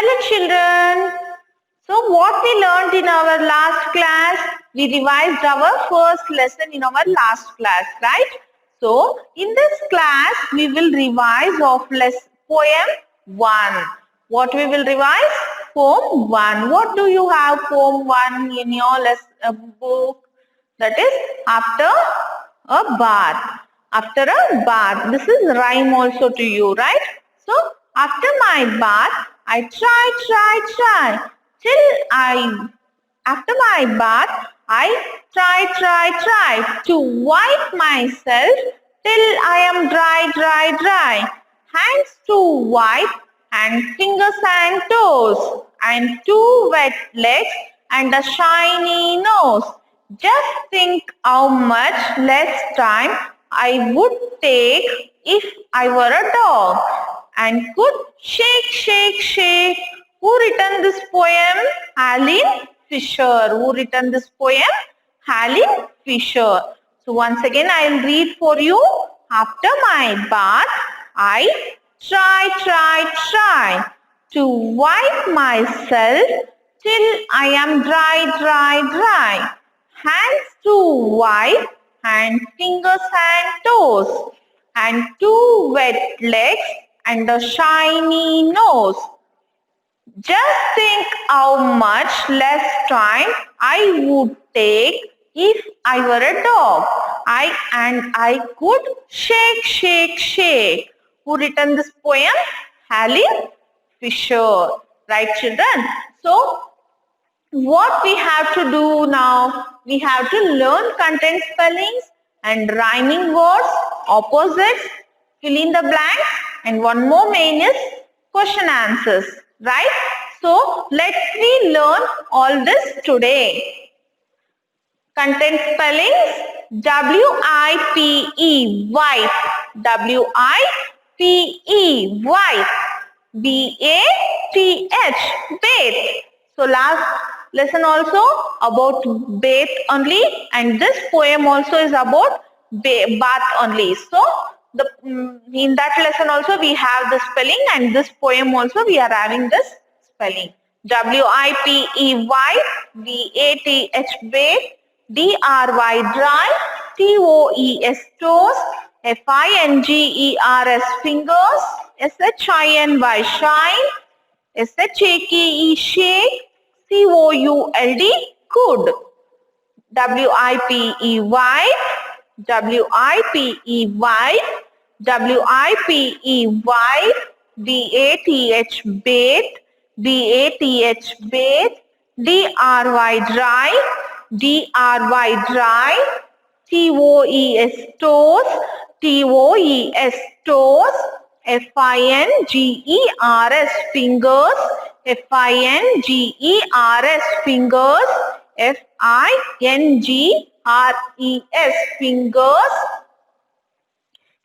Hello children. So what we learned in our last class, we revised our first lesson in our last class, right? So in this class, we will revise of poem 1. What we will revise? Poem 1. What do you have poem 1 in your book? That is after a bath. After a bath. This is rhyme also to you, right? So after my bath, I try till after my bath, I try to wipe myself till I am dry. Hands to wipe and fingers and toes and two wet legs and a shiny nose. Just think how much less time I would take if I were a dog and could shake. Who written this poem? Alan Fisher. Who written this poem? Alan Fisher. So once again I will read for you. After my bath, I try to wipe myself till I am dry. Hands to wipe and fingers and toes and two wet legs and a shiny nose. Just think how much less time I would take if I were a dog. I could shake. Who written this poem? Alan Fisher. Right, children? So, what we have to do now? We have to learn content spellings and rhyming words, opposites, fill in the blanks, and one more main is question answers, right? So let me learn all this today. Content spellings: W-I-P-E, wipe, W-I-P-E, wipe, B-A-T-H, bathe. So last lesson also about bathe only, and this poem also is about bath only. So in that lesson also we have the spelling, and this poem also we are having this spelling. W-I-P-E, wipe, B-A-T-H, bathe, D-R-Y, dry, T-O-E-S, toes, F-I-N-G-E-R-S, fingers, S-H-I-N-Y, shine, S-H-A-K-E, shake, C-O-U-L-D, could. W-I-P-E, wipe, W-I-P-E, wipe, W-I-P-E, wipe, B-A-T-H, bathe, B-A-T-H, bathe, D-R-Y, dry, D-R-Y, dry, T-O-E-S, toes, T-O-E-S, toes, F-I-N-G-E-R-S, fingers, F-I-N-G-E-R-S, fingers, F-I-N-G-R-E-S, fingers,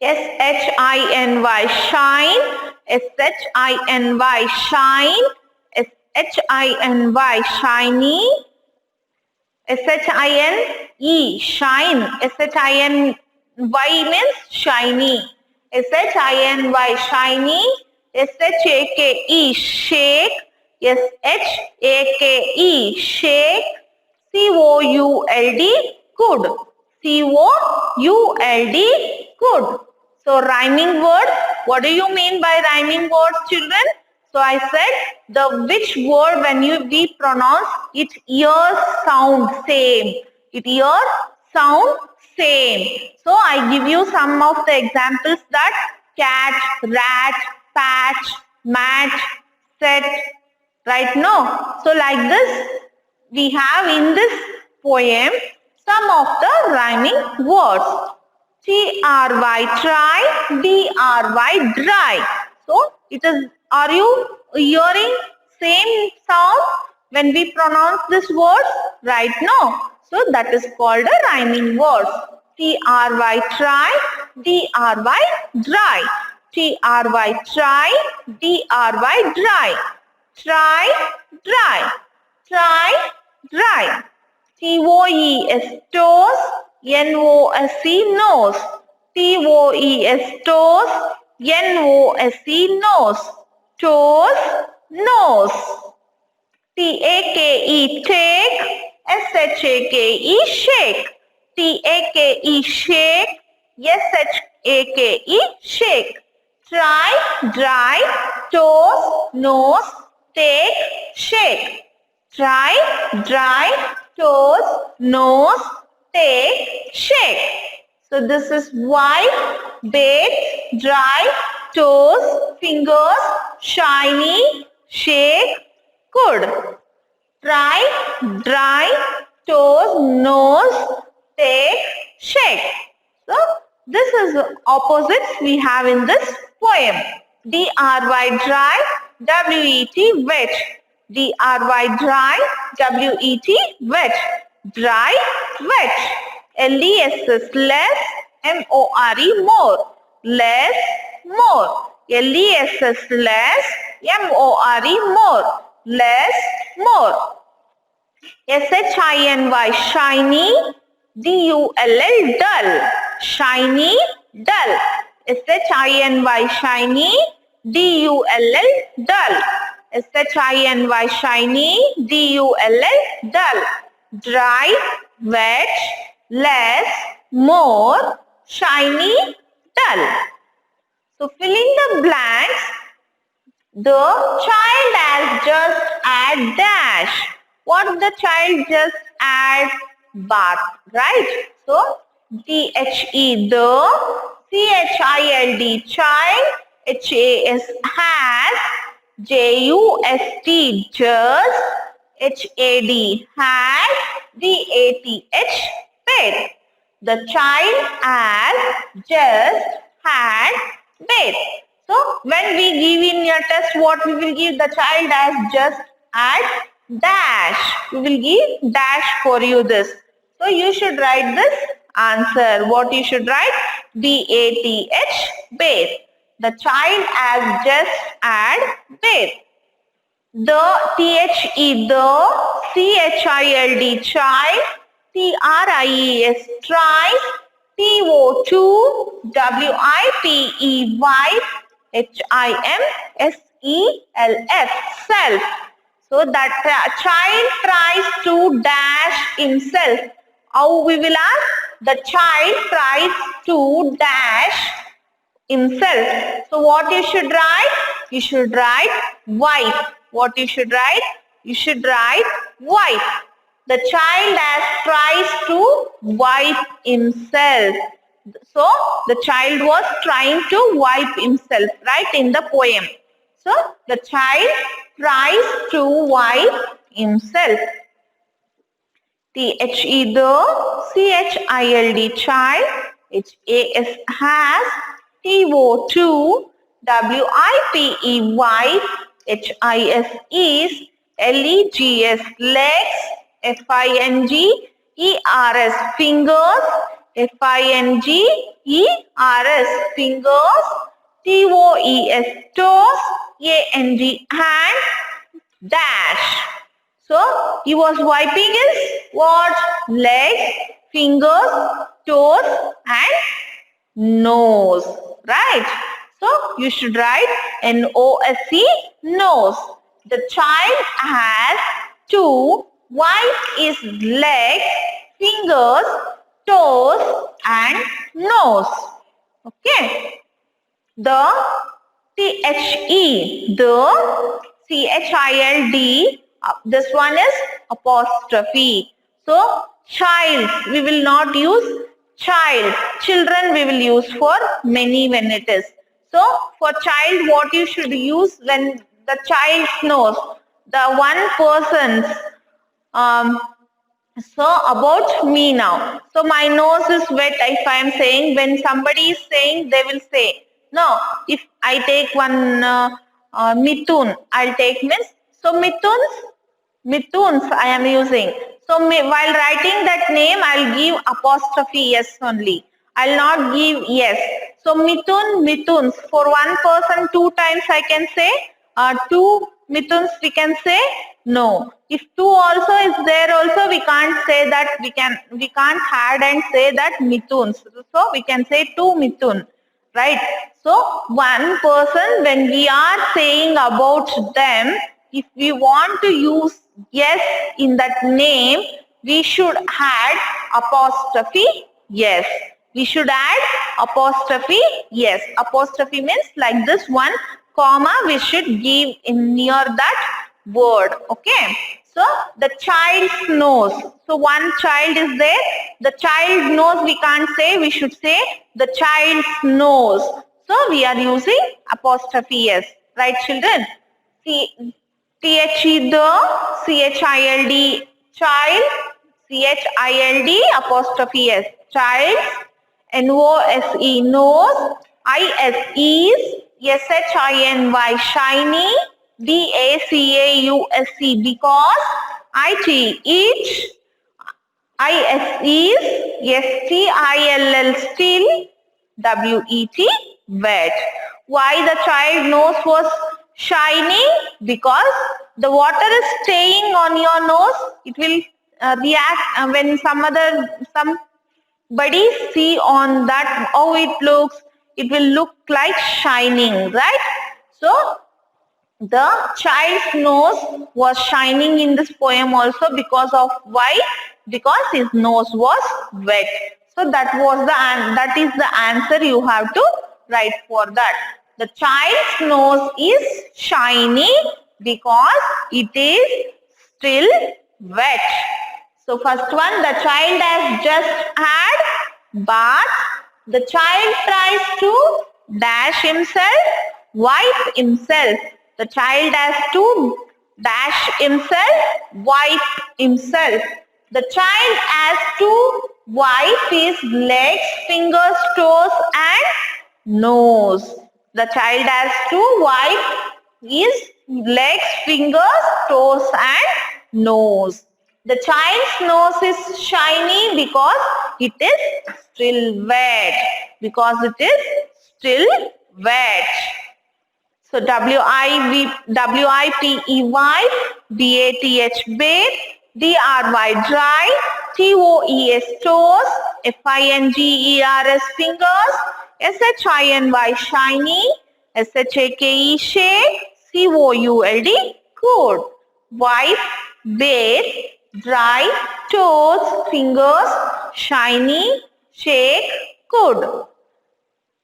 S-H-I-N-Y, shine, S-H-I-N-Y, shine, S-H-I-N-Y, shiny, S-H-I-N-E, shine, S-H-I-N-Y means shiny, S-H-I-N-Y, shiny, S-H-A-K-E, shake, S-H-A-K-E, shake, C-O-U-L-D, could, C-O-U-L-D, could. So rhyming words, what do you mean by rhyming words, children? So I said which word when we pronounce it ears sound same. It ears sound same. So I give you some of the examples that cat, rat, patch, mat, set, right? No. So like this, we have in this poem some of the rhyming words. T-R-Y, try, D-R-Y, dry. So it is, are you hearing same sound when we pronounce this word? Right? No. So that is called a rhyming word. T-R-Y, try, D-R-Y, dry. T-R-Y, try, D-R-Y, dry. Try, dry. Try, dry. T-O-E-S, toes, N-O-S-E, nose. T-O-E-S, toes, N-O-S-E, nose. Toes, nose. T-A-K-E, take. S-H-A-K-E, shake. T-A-K-E, shake. S-H-A-K-E, shake. Try, dry, toast, nose, take, shake. Try, dry, toast, nose, take, shake. So this is wipe, bake, dry, toast, fingers, shiny, shake, good. Try, dry, toast, nose, take, shake. So this is the opposites we have in this poem. D-R-Y, dry, W-E-T, wet. D-R-Y, dry, W-E-T, wet. Dry, wet. L-E-S-S, less, M-O-R-E, more. Less, more. L-E-S-S, less, M-O-R-E, more. Less, more. S-H-I-N-Y, shiny, D-U-L-L, dull. Shiny, dull. S-H-I-N-Y, shiny, D-U-L-L, dull. S-H-I-N-Y, shiny, D-U-L-L, dull. Dry, wet, less, more, shiny, dull. So filling the blanks, the child has just add dash. What the child just add? Bath, right? So T-H-E, the, C-H-I-L-D, child, H-A-S, has, J-U-S-T, just, H-A-D, had, D-A-T-H, bathe. The child has just had bathe. So when we give in your test, what we will give? The child has just had dash. We will give dash for you this. So you should write this answer. What you should write? D-A-T-H, bathe. The child has just had bathe. The, T-H-E, the, C-H-I-L-D, child, T-R-I-E-S, tries, T-O-2, W-I-P-E, wife, H-I-M-S-E-L-F, self. So that child tries to dash himself. How we will ask? The child tries to dash himself. So what you should write? You should write wipe. What you should write? You should write wipe. The child has tries to wipe himself. So the child was trying to wipe himself, right, in the poem. So the child tries to wipe himself. T-H-E, the, C-H-I-L-D, child, H-A-S, has, T-O-2, W-I-P-E, wipe, H-I-S, is, L-E-G-S, legs, F-I-N-G-E-R-S, fingers, F-I-N-G-E-R-S, fingers, T-O-E-S, toes, A-N-G, hand, dash. So he was wiping his what? Legs, fingers, toes and nose. Right? So you should write N-O-S-E, nose. The child has to wipe his legs, fingers, toes and nose. Okay. The T-H-E, the, C-H-I-L-D, this one is apostrophe. So child, we will not use child. Children we will use for many when it is. So for child, what you should use when the child's nose, the one person's, so about me now. So my nose is wet if I am saying. When somebody is saying, they will say. No, if I take one Mithun, I'll take means. So Mithuns I am using. So while writing that name, I'll give apostrophe S only. I'll not give yes. So Mithuns. For one person, two times I can say. Two Mithuns we can say. No. If two also is there also, we can't say that. We can't add and say that Mithuns. So we can say two Mithun. right? So one person, when we are saying about them, if we want to use yes in that name, we should add apostrophe yes. We should add apostrophe yes. Apostrophe means like this one comma we should give in near that word. Okay. So the child's nose. So one child is there. The child nose we can't say. We should say the child's nose. So we are using apostrophe s. Right, children? See, the, child, child, child, apostrophe s, child, nose, nose, is, shiny, dacaus, because, each, still, still, wet. Why the child nose was shining? Because the water is staying on your nose. It will react when somebody see on that how it looks. It will look like shining, right? So the child's nose was shining in this poem also because of why? Because his nose was wet. So that is the answer you have to write for that. The child's nose is shiny because it is still wet. So first one, the child has just had bath. The child tries to dash himself, wipe himself. The child has to dash himself, wipe himself. The child has to wipe his legs, fingers, toes and nose. The child has to wipe his legs, fingers, toes and nose. The child's nose is shiny because it is still wet. Because it is still wet. So W-I-P-E-Y, B-A-T-H, bathe, D-R-Y, dry, T-O-E-S, toes, F-I-N-G-E-R-S, fingers, S-H-I-N-Y, shiny, S-H-A-K-E, shake, C-O-U-L-D, cold. Wipe, bathe, dry, toes, fingers, shiny, shake, could.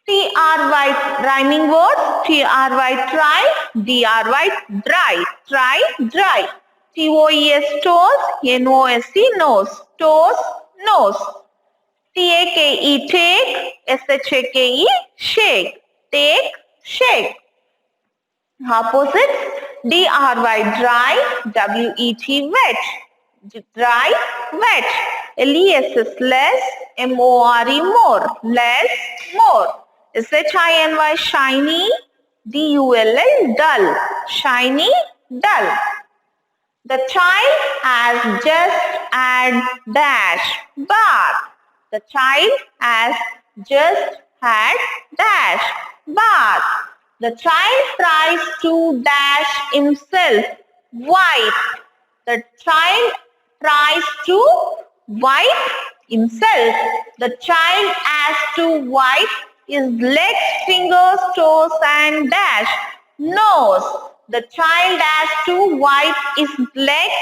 T-R-Y, rhyming words, T-R-Y, try, D-R-Y, dry, try, dry. T-O-E-S, toes, N-O-S-E, nose, toes, nose. T-A-K-E, take, S-H-A-K-E, shake, take, shake. Opposite, D-R-Y, dry, W-E-T, wet, dry, wet. L-E-S-S, less, M-O-R-E, more, less, more. S-H-I-N-Y, shiny, D-U-L-L, dull, shiny, dull. The child has just had dash, bath. The child has just had dash, bath. The child tries to dash himself, wipe. The child tries to wipe himself. The child has to wipe his legs, fingers, toes and dash, nose. The child has to wipe his legs,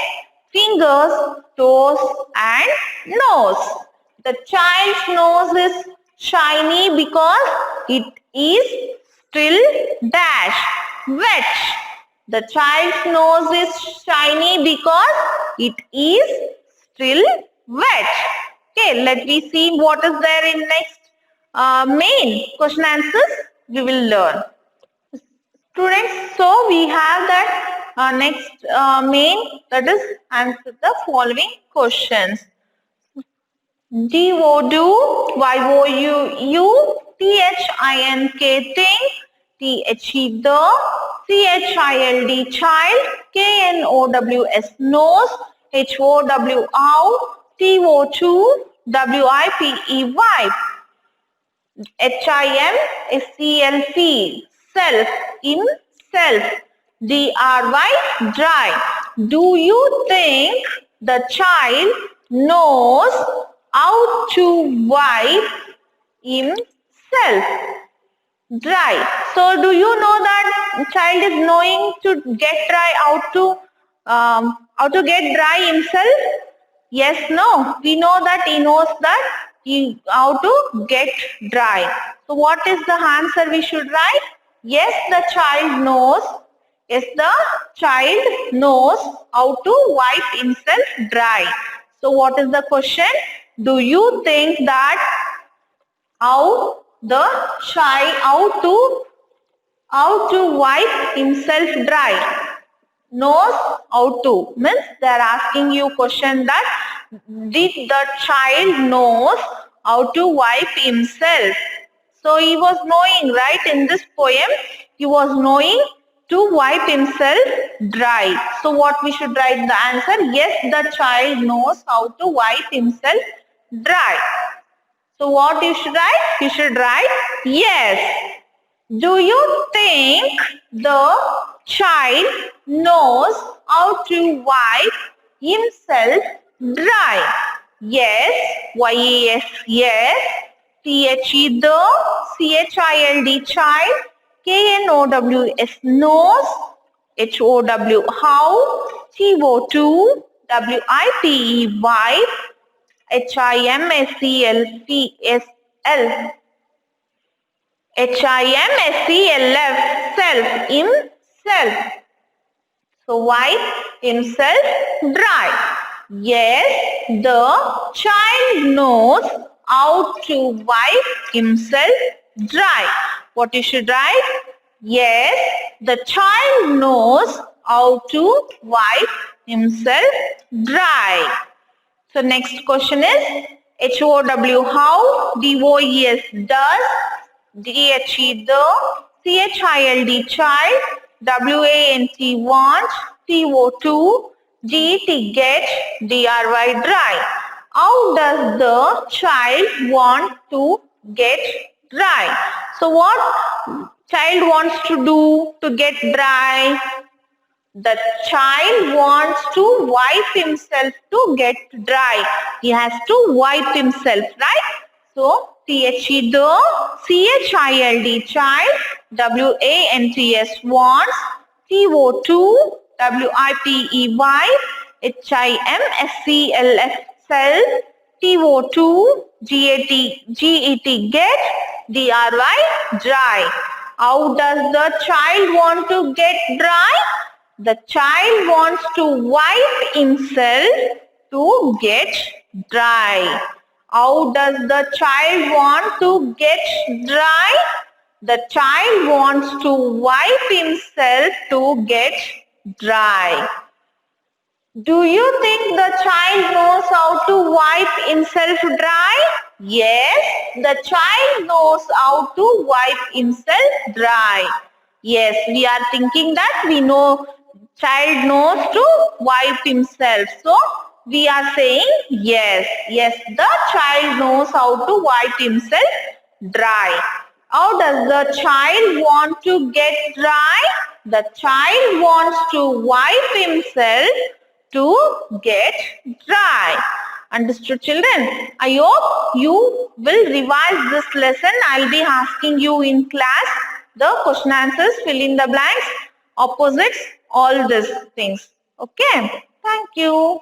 fingers, toes and nose. The child's nose is shiny because it is still dash, wet. The child's nose is shiny because it is still wet. Okay, let me see what is there in next main question answers we will learn. Students, so we have that next main, that is answer the following questions. D-O, do, Y-O-U, T-H-I-N-K, think, T-H-E, the, C-H-I-L-D, child, K-N-O-W-S, nose, H-O-W, ow, T-O-2, W-I-P-E, wipe, H-I-M-S-E-L-P, self, himself, D-R-Y, dry. Do you think the child knows how to wipe himself? dry. So do you know that child is knowing to get dry, how to get dry himself? Yes, no. We know that he knows that how to get dry. So what is the answer we should write? Yes, the child knows. Yes, the child knows how to wipe himself dry. So what is the question? Do you think that how the child how to wipe himself dry? Knows how to, means they are asking you question that did the child knows how to wipe himself? So he was knowing, right? In this poem he was knowing to wipe himself dry. So what we should write the answer? Yes, the child knows how to wipe himself dry. So what you should write? You should write yes. Do you think the child knows how to wipe himself dry? Yes. Y-E-S, yes. T-H-E, the. C-H-I-L-D, child. K-N-O-W-S, knows. H-O-W, how. T-O-2, W-I-P-E, wipe. H-I-M-S-E-L-F, H-I-M-S-E-L-F, self, himself. So wipe himself dry. Yes, the child knows how to wipe himself dry. What you should write? Yes, the child knows how to wipe himself dry. So next question is H-O-W, how, D-O-E-S, does, D-H-E, the, C-H-I-L-D, child, W-A-N-T, want, T-O-2, G-E-T, get, D-R-Y, dry. How does the child want to get dry? So what child wants to do to get dry? The child wants to wipe himself to get dry. He has to wipe himself, right? So, T-H-E, the, C-H-I-L-D, child, W-A-N-T-S, wants, T-O-2, W-I-P-E, wipe, H-I-M-S-E-L-F, self, T-O-2, G-E-T, get, D-R-Y, dry. How does the child want to get dry? The child wants to wipe himself to get dry. How does the child want to get dry? The child wants to wipe himself to get dry. Do you think the child knows how to wipe himself dry? Yes, the child knows how to wipe himself dry. Yes, we are thinking that we know child knows to wipe himself. So, we are saying yes. Yes, the child knows how to wipe himself dry. How does the child want to get dry? The child wants to wipe himself to get dry. Understood, children? I hope you will revise this lesson. I'll be asking you in class the question answers, fill in the blanks, opposites, all these things. Okay. Thank you.